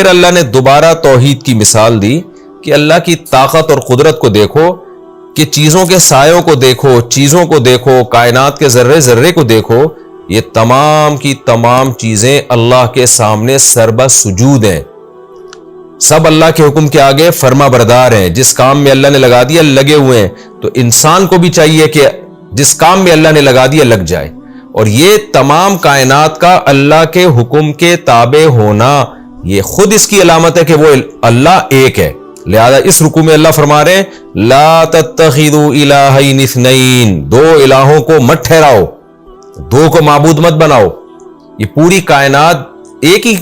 پھر اللہ نے دوبارہ توحید کی مثال دی کہ اللہ کی طاقت اور قدرت کو دیکھو کہ چیزوں کے سایوں کو دیکھو، چیزوں کو دیکھو، کائنات کے ذرے ذرے کو دیکھو، یہ تمام کی تمام چیزیں اللہ کے سامنے سربہ سجود ہیں، سب اللہ کے حکم کے آگے فرما بردار ہیں، جس کام میں اللہ نے لگا دیا لگے ہوئے ہیں۔ تو انسان کو بھی چاہیے کہ جس کام میں اللہ نے لگا دیا لگ جائے، اور یہ تمام کائنات کا اللہ کے حکم کے تابع ہونا یہ خود اس کی علامت ہے کہ وہ اللہ ایک ہے۔ لہذا اس رکوع میں اللہ فرما رہے ہیں لا تتخذوا الہین اثنین، دو الہوں کو مت ٹھہراؤ، دو کو معبود مت بناؤ۔ یہ پوری کائنات ایک ہی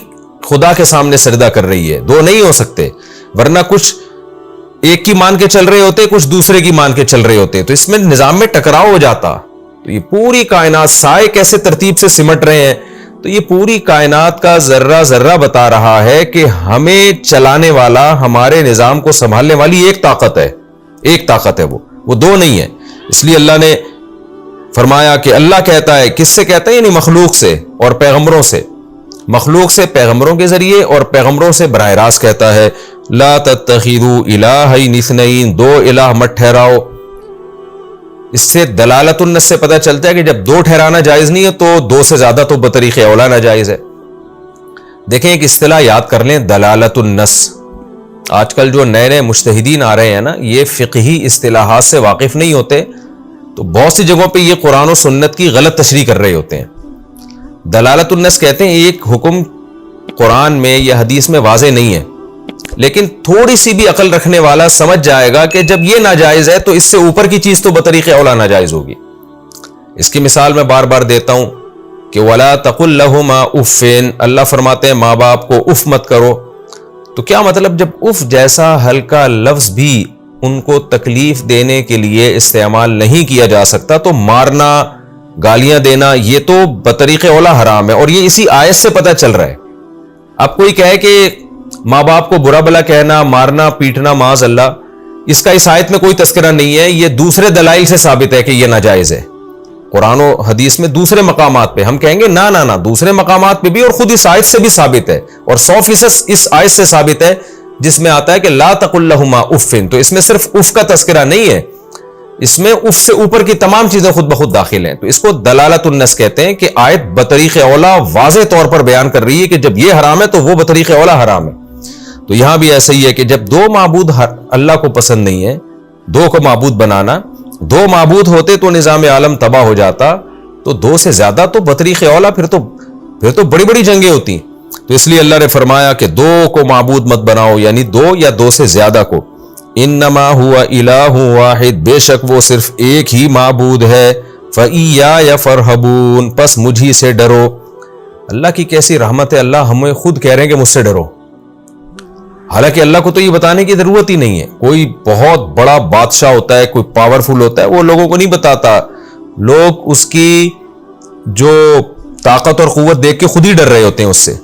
خدا کے سامنے سجدہ کر رہی ہے، دو نہیں ہو سکتے، ورنہ کچھ ایک کی مان کے چل رہے ہوتے، کچھ دوسرے کی مان کے چل رہے ہوتے، تو اس میں نظام میں ٹکراؤ ہو جاتا۔ تو یہ پوری کائنات سائے کیسے ترتیب سے سمٹ رہے ہیں، تو یہ پوری کائنات کا ذرہ ذرہ بتا رہا ہے کہ ہمیں چلانے والا، ہمارے نظام کو سنبھالنے والی ایک طاقت ہے، ایک طاقت ہے، وہ دو نہیں ہے۔ اس لیے اللہ نے فرمایا کہ اللہ کہتا ہے، کس سے کہتا ہے؟ یعنی مخلوق سے اور پیغمبروں سے، مخلوق سے پیغمبروں کے ذریعے اور پیغمبروں سے براہ راست کہتا ہے لا تتخذوا الہین اثنین، دو الہ مت ٹھہراؤ۔ اس سے دلالت النص سے پتہ چلتا ہے کہ جب دو ٹھہرانا جائز نہیں ہے تو دو سے زیادہ تو بطریق اولا ناجائز ہے۔ دیکھیں ایک اصطلاح یاد کر لیں، دلالت النص۔ آج کل جو نئے نئے مجتہدین آ رہے ہیں نا، یہ فقہی اصطلاحات سے واقف نہیں ہوتے، تو بہت سی جگہوں پہ یہ قرآن و سنت کی غلط تشریح کر رہے ہوتے ہیں۔ دلالت النص کہتے ہیں ایک حکم قرآن میں یا حدیث میں واضح نہیں ہے، لیکن تھوڑی سی بھی عقل رکھنے والا سمجھ جائے گا کہ جب یہ ناجائز ہے تو اس سے اوپر کی چیز تو بطریق اولا ناجائز ہوگی۔ اس کی مثال میں بار بار دیتا ہوں کہ وَلَا تَقُلْ لَهُمَا اُفٍّ، اللہ فرماتے ہیں ماں باپ کو اف مت کرو۔ تو کیا مطلب؟ جب اف جیسا ہلکا لفظ بھی ان کو تکلیف دینے کے لیے استعمال نہیں کیا جا سکتا تو مارنا، گالیاں دینا یہ تو بطریق اولا حرام ہے، اور یہ اسی آیت سے پتہ چل رہا ہے۔ اب کوئی کہے کہ ماں باپ کو برا بلا کہنا، مارنا، پیٹنا معاذ اللہ، اس کا اس آیت میں کوئی تذکرہ نہیں ہے، یہ دوسرے دلائل سے ثابت ہے کہ یہ ناجائز ہے۔ قرآن و حدیث میں دوسرے مقامات پہ ہم کہیں گے نہ دوسرے مقامات پہ بھی اور خود اس آیت سے بھی ثابت ہے، اور 100% اس آیت سے ثابت ہے جس میں آتا ہے کہ لا تقل لہما اف۔ تو اس میں صرف اف کا تذکرہ نہیں ہے، اس میں اف سے اوپر کی تمام چیزیں خود بخود داخل ہیں۔ تو اس کو دلالت النص کہتے ہیں کہ آیت بطریق اولا واضح طور پر بیان کر رہی ہے کہ جب یہ حرام ہے تو وہ بطریق اولا حرام ہے۔ تو یہاں بھی ایسا ہی ہے کہ جب دو معبود اللہ کو پسند نہیں ہے، دو کو معبود بنانا، دو معبود ہوتے تو نظام عالم تباہ ہو جاتا، تو دو سے زیادہ تو بطریق اولا پھر تو بڑی بڑی جنگیں ہوتی۔ تو اس لیے اللہ نے فرمایا کہ دو کو معبود مت بناؤ، یعنی دو یا دو سے زیادہ کو۔ انما هو الہ واحد، بے شک وہ صرف ایک ہی معبود ہے، فَإِيَّايَ فَارْهَبُونَ، پس مجھی سے ڈرو۔ اللہ کی کیسی رحمت ہے، اللہ ہمیں خود کہہ رہے ہیں کہ مجھ سے ڈرو، حالانکہ اللہ کو تو یہ بتانے کی ضرورت ہی نہیں ہے۔ کوئی بہت بڑا بادشاہ ہوتا ہے، کوئی پاورفل ہوتا ہے، وہ لوگوں کو نہیں بتاتا، لوگ اس کی جو طاقت اور قوت دیکھ کے خود ہی ڈر رہے ہوتے ہیں اس سے،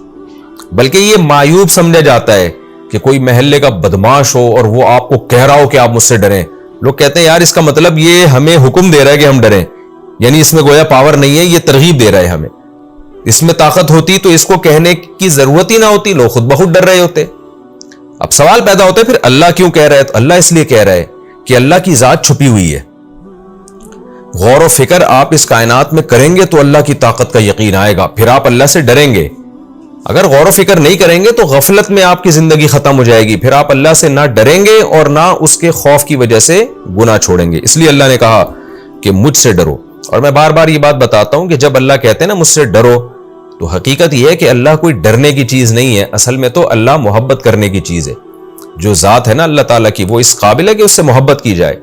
بلکہ یہ معیوب سمجھا جاتا ہے کہ کوئی محلے کا بدماش ہو اور وہ آپ کو کہہ رہا ہو کہ آپ مجھ سے ڈریں۔ لوگ کہتے ہیں یار اس کا مطلب یہ ہمیں حکم دے رہا ہے کہ ہم ڈریں، یعنی اس میں گویا پاور نہیں ہے، یہ ترغیب دے رہا ہے ہمیں۔ اس میں طاقت ہوتی تو اس کو کہنے کی ضرورت ہی نہ ہوتی، لوگ خود بخود ڈر رہے ہوتے۔ اب سوال پیدا ہوتا ہے پھر اللہ کیوں کہہ رہا ہے؟ تو اللہ اس لیے کہہ رہا ہے کہ اللہ کی ذات چھپی ہوئی ہے۔ غور و فکر آپ اس کائنات میں کریں گے تو اللہ کی طاقت کا یقین آئے گا، پھر آپ اللہ سے ڈریں گے۔ اگر غور و فکر نہیں کریں گے تو غفلت میں آپ کی زندگی ختم ہو جائے گی، پھر آپ اللہ سے نہ ڈریں گے اور نہ اس کے خوف کی وجہ سے گناہ چھوڑیں گے۔ اس لیے اللہ نے کہا کہ مجھ سے ڈرو۔ اور میں بار بار یہ بات بتاتا ہوں کہ جب اللہ کہتے ہیں نا مجھ سے ڈرو، تو حقیقت یہ ہے کہ اللہ کوئی ڈرنے کی چیز نہیں ہے، اصل میں تو اللہ محبت کرنے کی چیز ہے۔ جو ذات ہے نا اللہ تعالیٰ کی، وہ اس قابل ہے کہ اس سے محبت کی جائے۔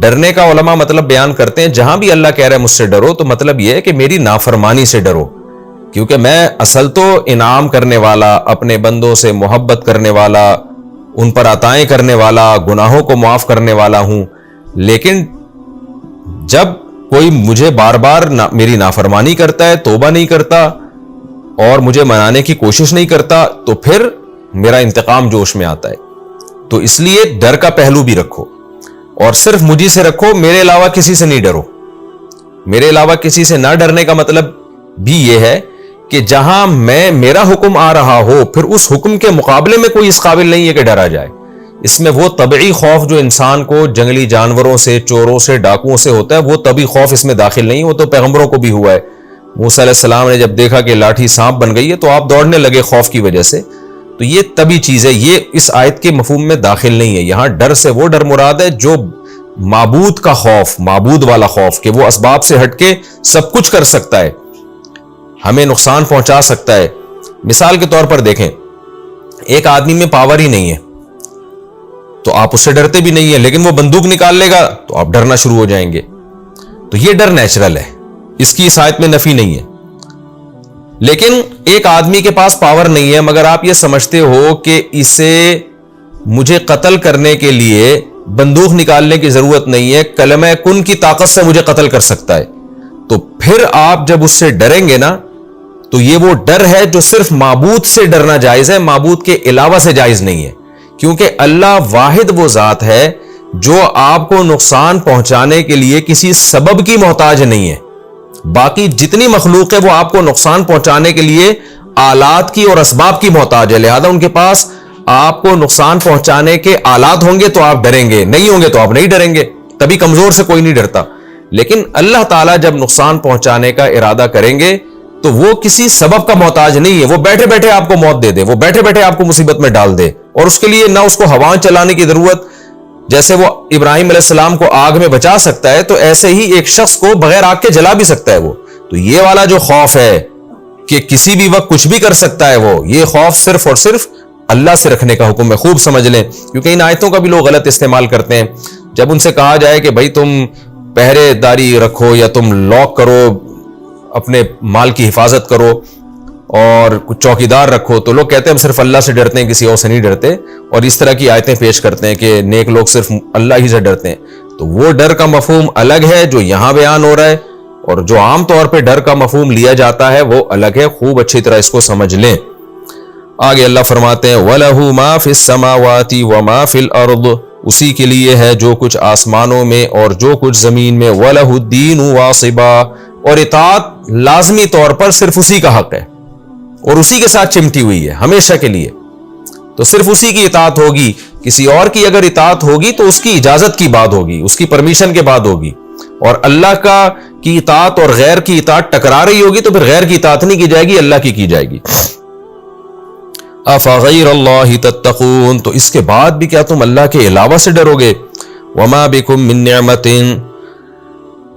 ڈرنے کا علماء مطلب بیان کرتے ہیں، جہاں بھی اللہ کہہ رہا ہے مجھ سے ڈرو، تو مطلب یہ ہے کہ میری نافرمانی سے ڈرو، کیونکہ میں اصل تو انعام کرنے والا، اپنے بندوں سے محبت کرنے والا، ان پر عطائیں کرنے والا، گناہوں کو معاف کرنے والا ہوں۔ لیکن جب کوئی مجھے بار بار میری نافرمانی کرتا ہے، توبہ نہیں کرتا اور مجھے منانے کی کوشش نہیں کرتا، تو پھر میرا انتقام جوش میں آتا ہے۔ تو اس لیے ڈر کا پہلو بھی رکھو، اور صرف مجھے سے رکھو، میرے علاوہ کسی سے نہیں ڈرو۔ میرے علاوہ کسی سے نہ ڈرنے کا مطلب بھی یہ ہے کہ جہاں میرا حکم آ رہا ہو پھر اس حکم کے مقابلے میں کوئی اس قابل نہیں ہے کہ ڈرا جائے. اس میں وہ طبعی خوف جو انسان کو جنگلی جانوروں سے، چوروں سے، ڈاکوؤں سے ہوتا ہے، وہ طبعی خوف اس میں داخل نہیں. وہ تو پیغمبروں کو بھی ہوا ہے. موسیٰ علیہ السلام نے جب دیکھا کہ لاٹھی سانپ بن گئی ہے تو آپ دوڑنے لگے خوف کی وجہ سے. تو یہ طبعی چیز ہے، یہ اس آیت کے مفہوم میں داخل نہیں ہے. یہاں ڈر سے وہ ڈر مراد ہے جو معبود کا خوف، معبود والا خوف، کہ وہ اسباب سے ہٹ کے سب کچھ کر سکتا ہے، ہمیں نقصان پہنچا سکتا ہے. مثال کے طور پر دیکھیں، ایک آدمی میں پاور ہی نہیں ہے تو آپ اس سے ڈرتے بھی نہیں ہیں، لیکن وہ بندوق نکال لے گا تو آپ ڈرنا شروع ہو جائیں گے. تو یہ ڈر نیچرل ہے، اس کی اس آیت میں نفی نہیں ہے. لیکن ایک آدمی کے پاس پاور نہیں ہے مگر آپ یہ سمجھتے ہو کہ اسے مجھے قتل کرنے کے لیے بندوق نکالنے کی ضرورت نہیں ہے، کلمہ کن کی طاقت سے مجھے قتل کر سکتا ہے، تو پھر آپ جب اس سے ڈریں گے نا تو یہ وہ ڈر ہے جو صرف معبود سے ڈرنا جائز ہے، معبود کے علاوہ سے جائز نہیں ہے. کیونکہ اللہ واحد وہ ذات ہے جو آپ کو نقصان پہنچانے کے لیے کسی سبب کی محتاج نہیں ہے. باقی جتنی مخلوق ہے وہ آپ کو نقصان پہنچانے کے لیے آلات کی اور اسباب کی محتاج ہے، لہذا ان کے پاس آپ کو نقصان پہنچانے کے آلات ہوں گے تو آپ ڈریں گے، نہیں ہوں گے تو آپ نہیں ڈریں گے. تبھی کمزور سے کوئی نہیں ڈرتا. لیکن اللہ تعالیٰ جب نقصان پہنچانے کا ارادہ کریں گے تو وہ کسی سبب کا محتاج نہیں ہے. وہ بیٹھے بیٹھے آپ کو موت دے دے، وہ بیٹھے بیٹھے آپ کو مصیبت میں ڈال دے، اور اس کے لیے نہ اس کو ہوائیں چلانے کی ضرورت، جیسے وہ ابراہیم علیہ السلام کو آگ میں بچا سکتا ہے تو ایسے ہی ایک شخص کو بغیر آگ کے جلا بھی سکتا ہے وہ. تو یہ والا جو خوف ہے کہ کسی بھی وقت کچھ بھی کر سکتا ہے، وہ یہ خوف صرف اور صرف اللہ سے رکھنے کا حکم ہے. خوب سمجھ لیں، کیونکہ ان آیتوں کا بھی لوگ غلط استعمال کرتے ہیں. جب ان سے کہا جائے کہ بھائی تم پہرے داری رکھو یا تم لاک کرو، اپنے مال کی حفاظت کرو اور کچھ چوکیدار رکھو، تو لوگ کہتے ہیں ہم صرف اللہ سے ڈرتے ہیں، کسی اور سے نہیں ڈرتے، اور اس طرح کی آیتیں پیش کرتے ہیں کہ نیک لوگ صرف اللہ ہی سے ڈرتے ہیں. تو وہ ڈر کا مفہوم الگ ہے جو یہاں بیان ہو رہا ہے، اور جو عام طور پہ ڈر کا مفہوم لیا جاتا ہے وہ الگ ہے. خوب اچھی طرح اس کو سمجھ لیں. آگے اللہ فرماتے ہیں وَلَهُ مَا فِي السَّمَاوَاتِ وَمَا فِي الْأَرْضِ، اسی کے لیے ہے جو کچھ آسمانوں میں اور جو کچھ زمین میں. وَلَهُ الدِّينُ وَاصِبًا، اور اطاعت لازمی طور پر صرف اسی کا حق ہے اور اسی کے ساتھ چمٹی ہوئی ہے ہمیشہ کے لیے. تو صرف اسی کی اطاعت ہوگی. کسی اور کی اگر اطاعت ہوگی تو اس کی اجازت کی بات ہوگی، اس کی پرمیشن کے بعد ہوگی. اور اللہ کی اطاعت اور غیر کی اطاعت ٹکرا رہی ہوگی تو پھر غیر کی اطاعت نہیں کی جائے گی، اللہ کی جائے گی. افغیر اللہ تتقون، تو اس کے بعد بھی کیا تم اللہ کے علاوہ سے ڈرو گے. وما بکم من نعمت،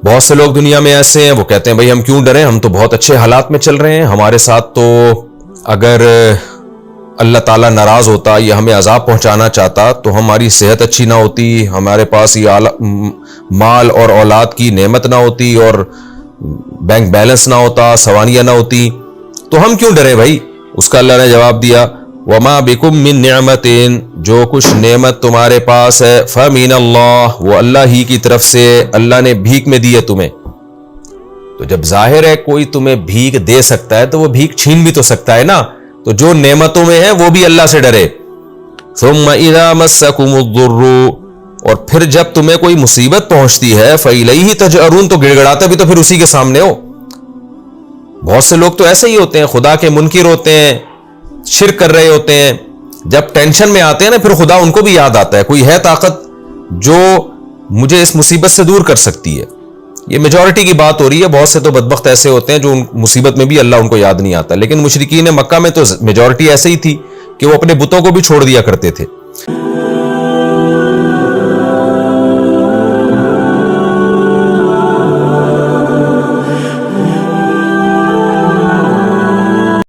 بہت سے لوگ دنیا میں ایسے ہیں وہ کہتے ہیں بھائی ہم کیوں ڈریں، ہم تو بہت اچھے حالات میں چل رہے ہیں. ہمارے ساتھ تو اگر اللہ تعالیٰ ناراض ہوتا یا ہمیں عذاب پہنچانا چاہتا تو ہماری صحت اچھی نہ ہوتی، ہمارے پاس یہ مال اور اولاد کی نعمت نہ ہوتی اور بینک بیلنس نہ ہوتا، سوانیاں نہ ہوتی، تو ہم کیوں ڈریں بھائی. اس کا اللہ نے جواب دیا وما بکم من نعمت، جو کچھ نعمت تمہارے پاس ہے فمن اللہ، وہ اللہ ہی کی طرف سے، اللہ نے بھیک میں دی ہے تمہیں. تو جب ظاہر ہے کوئی تمہیں بھیک دے سکتا ہے تو وہ بھیک چھین بھی تو سکتا ہے نا. تو جو نعمتوں میں ہے وہ بھی اللہ سے ڈرے. ثم اذا مسکم الضر، اور پھر جب تمہیں کوئی مصیبت پہنچتی ہے فالیہ تجأرون، تو گڑ گڑاتے بھی تو پھر اسی کے سامنے ہو. بہت سے لوگ تو ایسے ہی ہوتے ہیں، خدا کے منکر ہوتے ہیں، شرک کر رہے ہوتے ہیں، جب ٹینشن میں آتے ہیں نا پھر خدا ان کو بھی یاد آتا ہے کوئی ہے طاقت جو مجھے اس مصیبت سے دور کر سکتی ہے. یہ میجورٹی کی بات ہو رہی ہے. بہت سے تو بدبخت ایسے ہوتے ہیں جو ان مصیبت میں بھی اللہ ان کو یاد نہیں آتا. لیکن مشرکین مکہ میں تو میجورٹی ایسے ہی تھی کہ وہ اپنے بتوں کو بھی چھوڑ دیا کرتے تھے.